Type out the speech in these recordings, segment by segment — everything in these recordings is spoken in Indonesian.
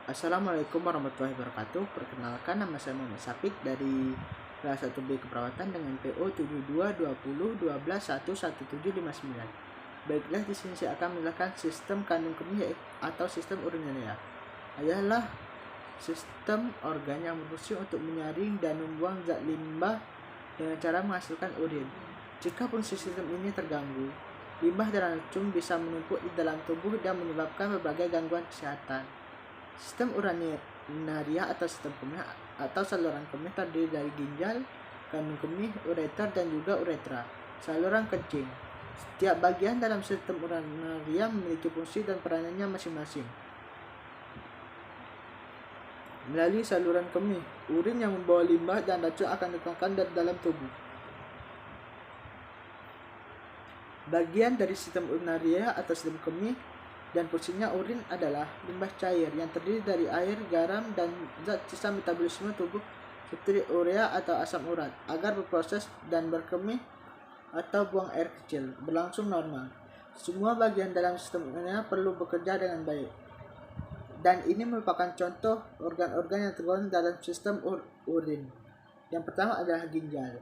Assalamualaikum warahmatullahi wabarakatuh. Perkenalkan, nama saya Muhammad Sapik dari kelas 1B Keperawatan dengan PO 722012111759. Baiklah, di sini saya akan menjelaskan sistem kandung kemih atau sistem urinaria. Adalah sistem organ yang berfungsi untuk menyaring dan membuang zat limbah dengan cara menghasilkan urin. Jika fungsi sistem ini terganggu, limbah dan racun bisa menumpuk di dalam tubuh dan menyebabkan berbagai gangguan kesehatan. Sistem urinaria atau sistem kemih atau saluran kemih terdiri dari ginjal, kandung kemih, ureter, dan juga uretra, saluran kencing. Setiap bagian dalam sistem urinaria memiliki fungsi dan peranannya masing-masing. Melalui saluran kemih, urin yang membawa limbah dan racun akan dikeluarkan dari dalam tubuh. Bagian dari sistem urinaria atau sistem kemih dan fungsinya urin adalah limbah cair yang terdiri dari air, garam, dan zat sisa metabolisme tubuh seperti urea atau asam urat agar berproses dan berkemih atau buang air kecil berlangsung normal. Semua bagian dalam sistem urinaria perlu bekerja dengan baik, dan ini merupakan contoh organ-organ yang tergolong dalam sistem urin. Yang pertama adalah ginjal.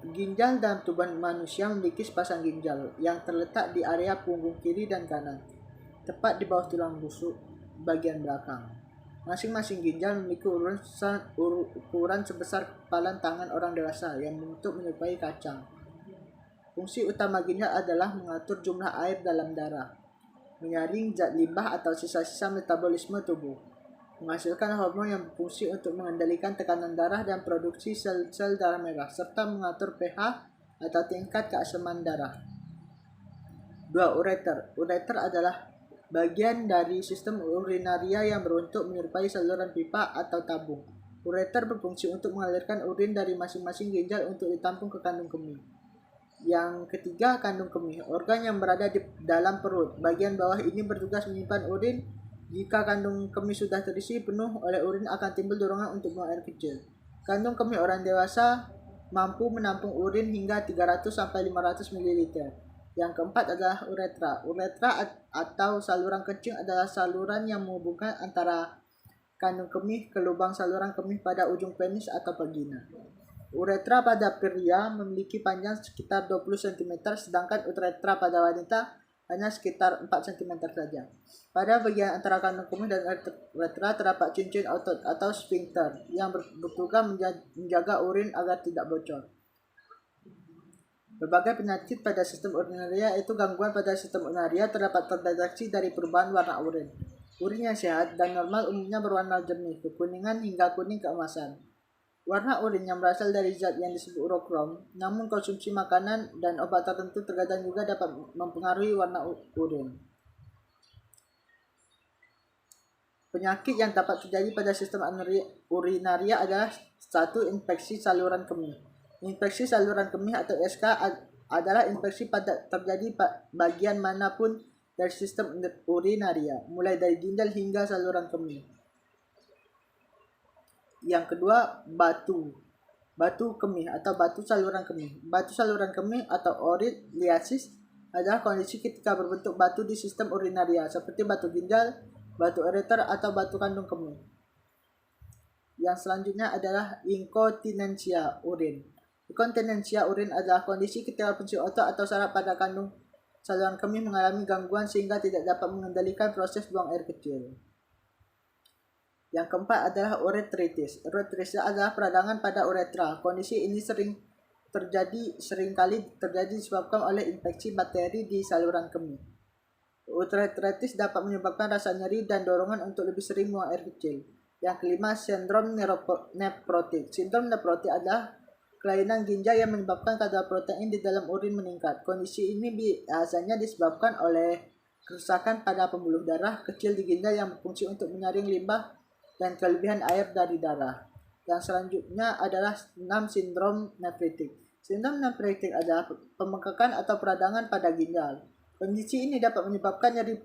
Ginjal dalam tubuh manusia memiliki sepasang ginjal yang terletak di area punggung kiri dan kanan, tepat di bawah tulang rusuk bagian belakang. Masing-masing ginjal memiliki ukuran sebesar kepalan tangan orang dewasa yang membentuk menyerupai kacang. Fungsi utama ginjal adalah mengatur jumlah air dalam darah, menyaring zat limbah atau sisa-sisa metabolisme tubuh, menghasilkan hormon yang berfungsi untuk mengendalikan tekanan darah dan produksi sel-sel darah merah, serta mengatur pH atau tingkat keasaman darah. 2. Ureter. Ureter adalah bagian dari sistem urinaria yang berbentuk menyerupai saluran pipa atau tabung. Ureter berfungsi untuk mengalirkan urin dari masing-masing ginjal untuk ditampung ke kandung kemih. Yang ketiga, kandung kemih, organ yang berada di dalam perut. Bagian bawah ini bertugas menyimpan urin. Jika kandung kemih sudah terisi penuh oleh urin, akan timbul dorongan untuk buang air kecil. Kandung kemih orang dewasa mampu menampung urin hingga 300-500 ml. Yang keempat adalah uretra. Uretra atau saluran kencing adalah saluran yang menghubungkan antara kandung kemih ke lubang saluran kemih pada ujung penis atau vagina. Uretra pada pria memiliki panjang sekitar 20 cm, sedangkan uretra pada wanita hanya sekitar 4 cm saja. Pada bagian antara kandung kemih dan uretra terdapat cincin otot atau sphincter yang bertugas menjaga urin agar tidak bocor. Berbagai penyakit pada sistem urinaria, yaitu gangguan pada sistem urinaria, terdapat terdeteksi dari perubahan warna urin. Urin yang sehat dan normal umumnya berwarna jernih, kekuningan hingga kuning keemasan. Warna urin yang berasal dari zat yang disebut urokrom, namun konsumsi makanan dan obat tertentu terkadang juga dapat mempengaruhi warna urin. Penyakit yang dapat terjadi pada sistem urinaria adalah 1. Infeksi saluran kemih. Infeksi saluran kemih atau SK adalah infeksi pada terjadi bagian manapun dari sistem urinaria, mulai dari ginjal hingga saluran kemih. Yang kedua, batu kemih atau batu saluran kemih. Batu saluran kemih atau oriliasis adalah kondisi ketika berbentuk batu di sistem urinaria seperti batu ginjal, batu ureter, atau batu kandung kemih. Yang selanjutnya adalah inkontinensia urin. Inkontinensia urin adalah kondisi ketika fungsi otot atau saraf pada kandung saluran kemih mengalami gangguan sehingga tidak dapat mengendalikan proses buang air kecil. Yang keempat adalah uretritis. Uretritis adalah peradangan pada uretra. Kondisi ini seringkali terjadi disebabkan oleh infeksi bakteri di saluran kemih. Uretritis dapat menyebabkan rasa nyeri dan dorongan untuk lebih sering buang air kecil. Yang kelima, sindrom nefrotik. Sindrom nefrotik adalah kelainan ginjal yang menyebabkan kadar protein di dalam urin meningkat. Kondisi ini biasanya disebabkan oleh kerusakan pada pembuluh darah kecil di ginjal yang berfungsi untuk menyaring limbah dan kelebihan air dari darah. Yang selanjutnya adalah 6. Sindrom nefritik. Sindrom nefritik adalah pembengkakan atau peradangan pada ginjal. Kondisi ini dapat menyebabkan nyeri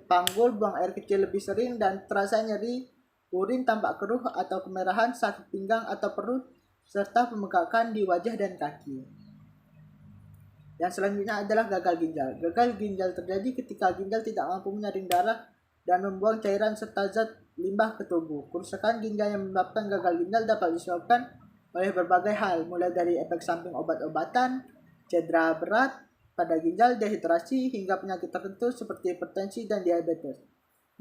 panggul, buang air kecil lebih sering, dan terasa nyeri, urin tampak keruh atau kemerahan, sakit pinggang atau perut, serta pembengkakan di wajah dan kaki. Yang selanjutnya adalah gagal ginjal. Gagal ginjal terjadi ketika ginjal tidak mampu menyaring darah dan membuang cairan serta zat limbah ke tubuh. Kerusakan ginjal yang menyebabkan gagal ginjal dapat disebabkan oleh berbagai hal, mulai dari efek samping obat-obatan, cedera berat pada ginjal, dehidrasi, hingga penyakit tertentu seperti hipertensi dan diabetes.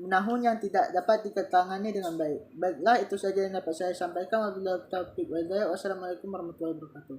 Menahun yang tidak dapat ditangani dengan baik. Baiklah, itu saja yang dapat saya sampaikan. Wassalamualaikum warahmatullahi wabarakatuh.